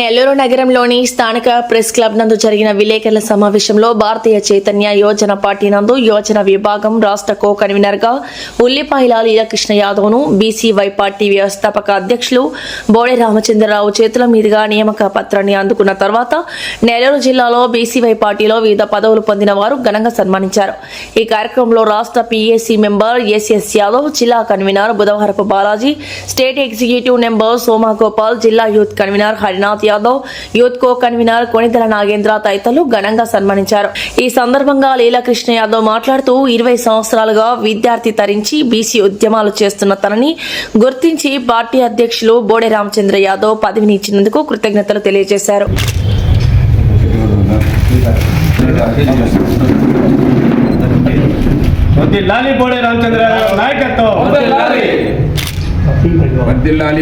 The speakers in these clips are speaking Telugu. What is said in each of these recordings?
నెల్లూరు నగరంలోని స్థానిక ప్రెస్ క్లబ్ నందు జరిగిన విలేకరుల సమావేశంలో భారతీయ చైతన్య యోజన పార్టీ నందు యోజన విభాగం రాష్ట్ర కో కన్వీనర్ గా ఉల్లిపాయల లీలకృష్ణ యాదవ్ ను బీసీవై పార్టీ వ్యవస్థాపక అధ్యక్షులు బోడే రామచంద్రరావు చేతుల మీదుగా నియామక పత్రాన్ని అందుకున్న తర్వాత నెల్లూరు జిల్లాలో బీసీవై పార్టీలో వివిధ పదవులు పొందిన వారు ఘనంగా సన్మానించారు. ఈ కార్యక్రమంలో రాష్ట్ర పీఏసీ మెంబర్ ఎస్ఎస్ యాదవ్, జిల్లా convener Budhavarapu Balaji, state executive member Soma Gopal, జిల్లా youth convener Harinath Yadav, youth co convener Konidela Nagendra తదితరులు ఘనంగా సన్మానించారు. ఈ సందర్భంగా లీలాకృష్ణ యాదవ్ మాట్లాడుతూ 20 సంవత్సరాలుగా విద్యార్థి తరించి బీసీ ఉద్యమాలు చేస్తున్న తనని గుర్తించి పార్టీ అధ్యక్షులు బోడే రామచంద్ర యాదవ్ పదవిని ఇచ్చినందుకు కృతజ్ఞతలు తెలియజేశారు. వర్ధిల్లాలి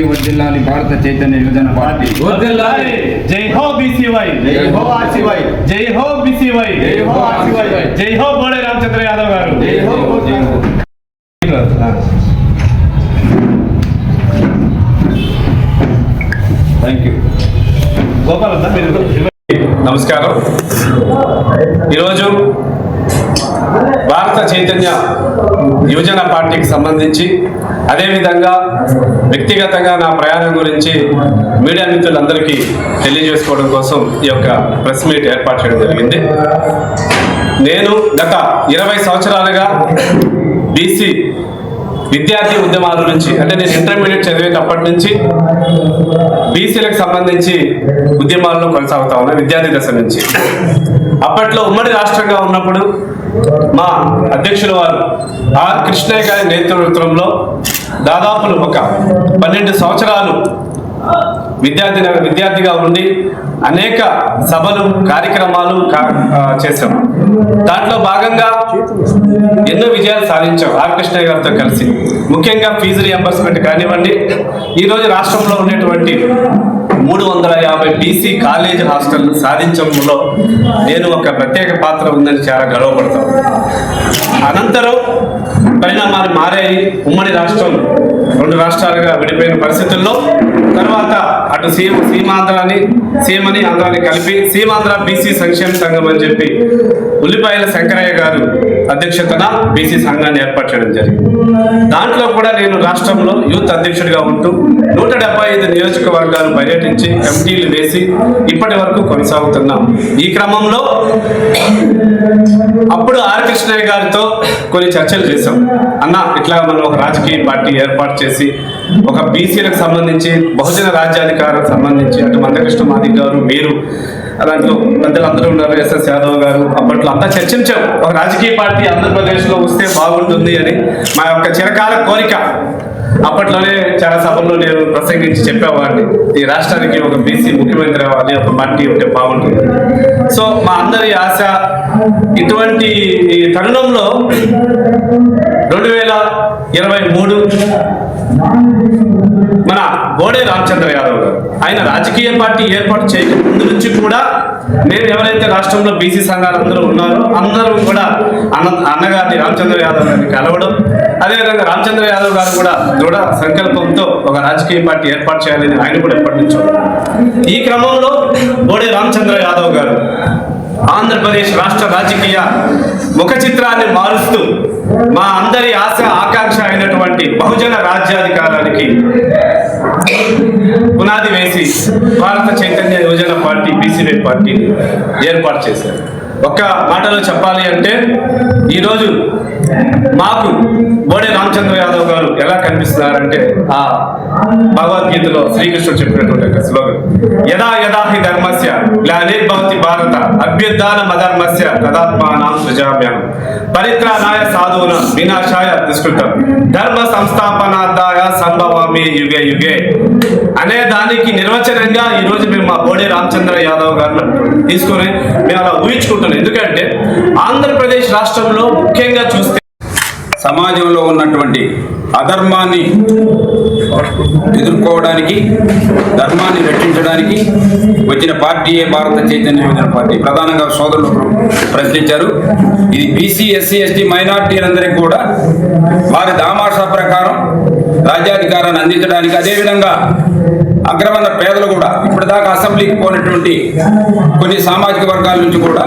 వర్ధిల్లాలి భారత చైతన్య యోజన పార్టీ వర్ధిల్లాలి. జై హో బీసీవై, జై హో ఆర్సీవై, జై హో బీసీవై, జై హో ఆర్సీవై, జై హో బోడే రామచంద్ర యాదవ్ గారు, జై హో. థాంక్యూ. గోపాల్ అన్న మీరు. నమస్కారం. ఈరోజు భారత చైతన్య యువజన పార్టీకి సంబంధించి అదేవిధంగా వ్యక్తిగతంగా నా ప్రయాణం గురించి మీడియా మిత్రులందరికీ తెలియజేసుకోవడం కోసం ఈ యొక్క ప్రెస్ మీట్ ఏర్పాటు చేయడం జరిగింది. నేను గత 20 సంవత్సరాలుగా బీసీ విద్యార్థి ఉద్యమాల నుంచి, అంటే నేను ఇంటర్మీడియట్ చదివేటప్పటి నుంచి బీసీలకు సంబంధించి ఉద్యమాల్లో కొనసాగుతా ఉన్నా. విద్యార్థి దశ నుంచి అప్పట్లో ఉమ్మడి రాష్ట్రంగా ఉన్నప్పుడు మా అధ్యక్షుల వారు ఆర్ కృష్ణయ్య గారి నేతృత్వంలో దాదాపు ఒక 12 సంవత్సరాలు విద్యార్థిగా ఉండి అనేక సభలు కార్యక్రమాలు చేశాం. దాంట్లో భాగంగా ఎన్నో విజయాలు సాధించాం ఆర్ కృష్ణయ్య గారితో కలిసి. ముఖ్యంగా ఫీజు రియంబర్స్మెంట్ కానివ్వండి, ఈరోజు రాష్ట్రంలో ఉన్నటువంటి 350 బీసీ కాలేజ్ హాస్టల్ సాధించడంలో నేను ఒక ప్రత్యేక పాత్ర ఉందని చాలా గర్వపడతాను. అనంతరం పరిణామాలు మారాయి. ఉమ్మడి రాష్ట్రం 2 రాష్ట్రాలుగా విడిపోయిన పరిస్థితుల్లో తర్వాత అటు సీమని ఆంధ్రాని కలిపి సీమాంధ్ర బీసీ సంక్షేమ సంఘం అని చెప్పి ఉల్లిపాయల శంకరయ్య గారు అధ్యక్షతన బీసీ సంఘాన్ని ఏర్పాటు చేయడం జరిగింది. దాంట్లో కూడా నేను రాష్ట్రంలో యూత్ అధ్యక్షుడిగా ఉంటూ 175 నియోజకవర్గాలు పర్యటించి కమిటీలు వేసి ఇప్పటి వరకు కొనసాగుతున్నాం. ఈ క్రమంలో అప్పుడు ఆర్ కృష్ణయ్య గారితో కొన్ని చర్చలు చేశాం. అన్న, ఇట్లా మనం ఒక రాజకీయ పార్టీ ఏర్పాటు చేసి ఒక బీసీలకు సంబంధించి బహుజన రాజ్యాధికారికి సంబంధించి అటు మందకృష్ణ మాదిక్ గారు, మీరు, అలాంటి పెద్దలందరూ ఉన్నారు, ఎస్ఎస్ యాదవ్ గారు, అప్పట్లో అంతా చర్చించాం. ఒక రాజకీయ పార్టీ ఆంధ్రప్రదేశ్లో వస్తే బాగుంటుంది అని మా యొక్క చిరకాల కోరిక. అప్పట్లోనే చాలా సభల్లో నేను ప్రసంగించి చెప్పేవాడిని, ఈ రాష్ట్రానికి ఒక బీసీ ముఖ్యమంత్రి అవ్వాలి, ఒక పార్టీ ఉంటే బాగుంటుంది. సో మా అందరి ఆశ. ఇటువంటి తరుణంలో 2023 మన బోడే రామచంద్ర యాదవ్ గారు, ఆయన రాజకీయ పార్టీ ఏర్పాటు చేయక ముందు నుంచి కూడా నేను ఎవరైతే రాష్ట్రంలో బీసీ సంఘాలు అందరూ ఉన్నారో అందరూ కూడా అన్నగారిని రామచంద్ర యాదవ్ గారిని కలవడం, అదేవిధంగా రామచంద్ర యాదవ్ గారు కూడా దృఢ సంకల్పంతో ఒక రాజకీయ పార్టీ ఏర్పాటు చేయాలని ఆయన కూడా ఎప్పటి నుంచో. ఈ క్రమంలో బోడే రామచంద్ర యాదవ్ గారు ఆంధ్రప్రదేశ్ రాష్ట్ర రాజకీయ ముఖ చిత్రాన్ని మారుస్తూ మా అందరి ఆశ ఆకాంక్ష అయినటువంటి బహుజన రాజ్యాధికారానికి పునాది వేసి భారత చైతన్య యువజన పార్టీ బీసీవై పార్టీని ఏర్పాటు చేశారు. ఒక్క మాటలో చెప్పాలి అంటే ఈరోజు మాకు బోడే రామచంద్ర యాదవ్ గారు ఎలా కనిపిస్తున్నారంటే ఆ భగవద్గీతలో శ్రీకృష్ణుడు చెప్పినటువంటి స్లోగన్, యదా యదా హి ధర్మస్య గ్లానిర్భవతి భారత అభ్యుత్థానం అధర్మస్య తదాత్మానాం సృజామ్యహం పరిత్రాణాయ సాధూనాం వినాశాయ దుష్కృతం ధర్మ సంస్థాపనార్థాయ సంభవామి యుగే యుగే అనే దానికి నిర్వచనంగా ఈరోజు మేము మా బోడే రామచంద్ర యాదవ్ గారిని తీసుకొని మేము అలా ఊహించుకుంటున్నాం. ఎందుకంటే ఆంధ్రప్రదేశ్ రాష్ట్రంలో ముఖ్యంగా చూస్తే సమాజంలో ఉన్నటువంటి అధర్మాన్ని ఎదుర్కోవడానికి, ధర్మాన్ని రక్షించడానికి వచ్చిన పార్టీయే భారత చైతన్య యోజన పార్టీ. ప్రధానంగా సోదరులు ప్రశ్నించారు. ఇది బీసీ, ఎస్సీ, ఎస్టీ మైనార్టీలందరికీ కూడా వారి దామాషా ప్రకారం రాజ్యాధికారాన్ని అందించడానికి, అదేవిధంగా అగ్రవర్ణ పేదలు కూడా ఇప్పటిదాకా అసెంబ్లీకి పోయినటువంటి కొన్ని సామాజిక వర్గాల నుంచి కూడా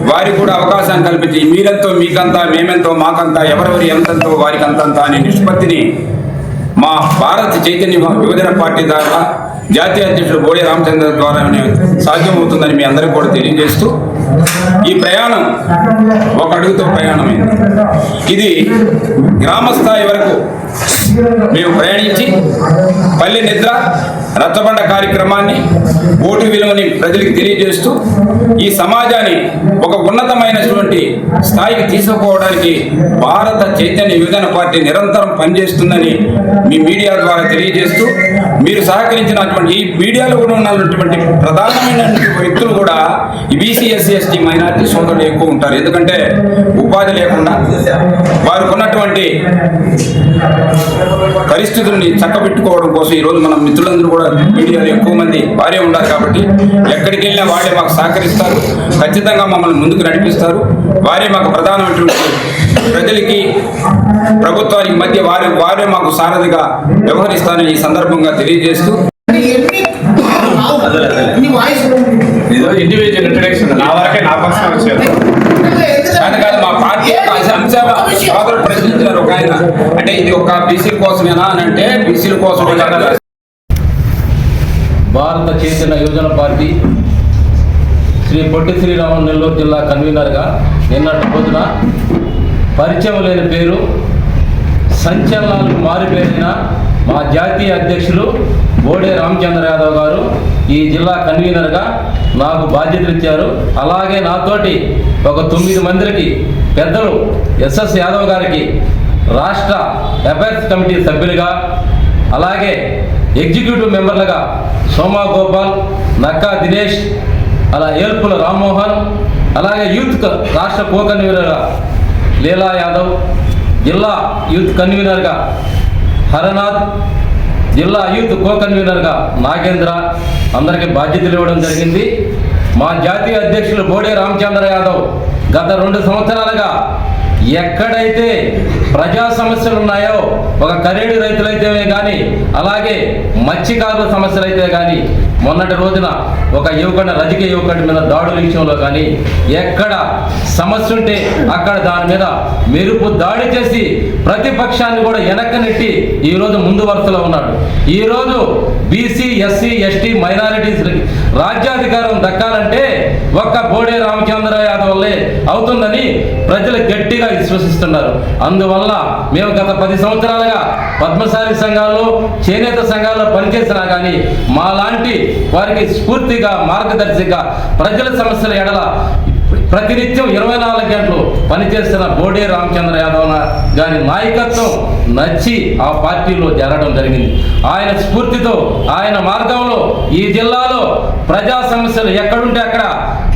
వారికి కూడా అవకాశాన్ని కల్పించి మీరెంతో మీకంతా, మేమెంతో మాకంతా, ఎవరెవరి ఎంతంతో వారికి అంతంతా అనే నిష్పత్తిని మా భారత చైతన్య యువజన పార్టీ ద్వారా జాతీయ అధ్యక్షుడు బోడే రామచంద్ర ద్వారా సాధ్యమవుతుందని మీ అందరికీ కూడా తెలియజేస్తూ, ఈ ప్రయాణం ఒక అడుగుతో ప్రయాణమైంది. ఇది గ్రామస్థాయి వరకు మేము ప్రయాణించి పల్లె నిద్ర, రచ్చబండ కార్యక్రమాన్ని, ఓటు విలువని ప్రజలకు తెలియజేస్తూ ఈ సమాజాన్ని ఒక ఉన్నతమైనటువంటి స్థాయికి తీసుకుపోవడానికి భారత చైతన్య యువజన పార్టీ నిరంతరం పనిచేస్తుందని మీ మీడియా ద్వారా తెలియజేస్తూ, మీరు సహకరించినటువంటి ఈ మీడియాలో కూడా ఉన్నటువంటి ప్రధానమైన వ్యక్తులు కూడా ఈ బీసీ, ఎస్సీ, ఎస్టీ మైనారిటీ సోదరులు ఎక్కువ ఉంటారు. ఎందుకంటే ఉపాధి లేకుండా వారికి ఉన్నటువంటి పరిస్థితుల్ని చక్కబెట్టుకోవడం కోసం ఈరోజు మన మిత్రులందరూ కూడా మీడియాలో ఎక్కువ మంది వారే ఉన్నారు. కాబట్టి ఎక్కడికి వెళ్ళినా వారే మాకు సహకరిస్తారు, ఖచ్చితంగా మమ్మల్ని ముందుకు నడిపిస్తారు. వారే మాకు ప్రధానమైనటువంటి ప్రజలకి, ప్రభుత్వానికి మధ్య వారే మాకు సారథిగా వ్యవహరిస్తారని ఈ సందర్భంగా తెలియజేస్తూ, ఇండివిజువల్ ఇంట్రడక్షన్ నా వరకే, నా పక్షం వచ్చారు కాదు మా పార్టీ యొక్క అంశాలు సోదరులు ప్రశ్నించారు. ఒక ఆయన అంటే ఇది ఒక బీసీల కోసమేనా అని అంటే బీసీల కోసమే కదా. భారత చైతన్య యువజన పార్టీ శ్రీ పొట్టి శ్రీరాములు నెల్లూరు జిల్లా కన్వీనర్గా నిన్నటి రోజున పరిచయం లేని పేరు, సంచలనాలకు మారిపోయిన మా జాతీయ అధ్యక్షులు బోడే రామచంద్ర యాదవ్ గారు ఈ జిల్లా కన్వీనర్గా నాకు బాధ్యతలు ఇచ్చారు. అలాగే నాతోటి ఒక 9 మందికి పెద్దలు ఎస్ఎస్ యాదవ్ గారికి రాష్ట్ర అఫైర్స్ కమిటీ సభ్యులుగా, అలాగే ఎగ్జిక్యూటివ్ మెంబర్లుగా సోమా గోపాల్, నక్కా దినేష్, అలా ఏల్పుల రామ్మోహన్, అలాగే యూత్ రాష్ట్ర కో కన్వీనర్గా లీలా యాదవ్, జిల్లా యూత్ కన్వీనర్గా హరనాథ్, జిల్లా యూత్ కో కన్వీనర్గా నాగేంద్ర అందరికీ బాధ్యతలు ఇవ్వడం జరిగింది. మా జాతీయ అధ్యక్షులు బోడే రామచంద్ర యాదవ్ గత 2 సంవత్సరాలుగా ఎక్కడైతే ప్రజా సమస్యలు ఉన్నాయో, ఒక కరేడు రైతులైతే కానీ, అలాగే మత్స్యకారుల సమస్యలు అయితే కానీ, మొన్నటి రోజున ఒక యువకుడి, రాజకీయ యువకుడి మీద దాడుల విషయంలో కానీ ఎక్కడ సమస్య ఉంటే అక్కడ దాని మీద మెరుపు దాడి చేసి ప్రతిపక్షాన్ని కూడా వెనక్కి నెట్టి ఈరోజు ముందు వరుసలో ఉన్నాడు. ఈరోజు బీసీ, ఎస్సీ, ఎస్టీ మైనారిటీస్ రాజ్యాధికారం దక్కాలంటే ఒక్క బోడే రామచంద్ర యాదవ్ వల్లే అవుతుందని ప్రజలు గట్టిగా విశ్వసిస్తున్నారు. అందువల్ల మేము గత 10 సంవత్సరాలుగా పద్మశాలి సంఘాల్లో, చేనేత సంఘాల్లో పనిచేసినా కానీ మాలాంటి వారికి స్ఫూర్తిగా, మార్గదర్శిగా ప్రజల సమస్యల ఎడల ప్రతినిత్యం 24 గంటలు పనిచేస్తున్న బోడే రామచంద్ర యాదవ్ గారి నాయకత్వం నచ్చి ఆ పార్టీలో చేరడం జరిగింది. ఆయన స్ఫూర్తితో, ఆయన మార్గంలో ఈ జిల్లాలో ప్రజా సమస్యలు ఎక్కడుంటే అక్కడ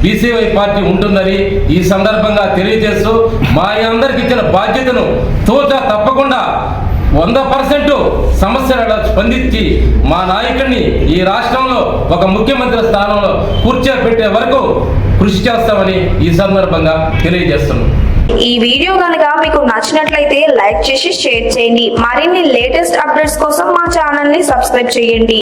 బీసీవై పార్టీ ఉంటుందని ఈ సందర్భంగా తెలియజేస్తూ, మా అందరికి ఇచ్చిన బాధ్యతను తూచా తప్పకుండా 100% సమస్యలను స్పందించి మా నాయకుడిని ఈ రాష్ట్రంలో ఒక ముఖ్యమంత్రి స్థానంలో కూర్చోబెట్టే వరకు కృషి చేస్తామని ఈ సందర్భంగా తెలియజేస్తున్నాం. ఈ వీడియో కనుక మీకు నచ్చినట్లయితే లైక్ చేసి షేర్ చేయండి. మరిన్ని లేటెస్ట్ అప్డేట్స్ కోసం మా ఛానల్ ని సబ్స్క్రైబ్ చేయండి.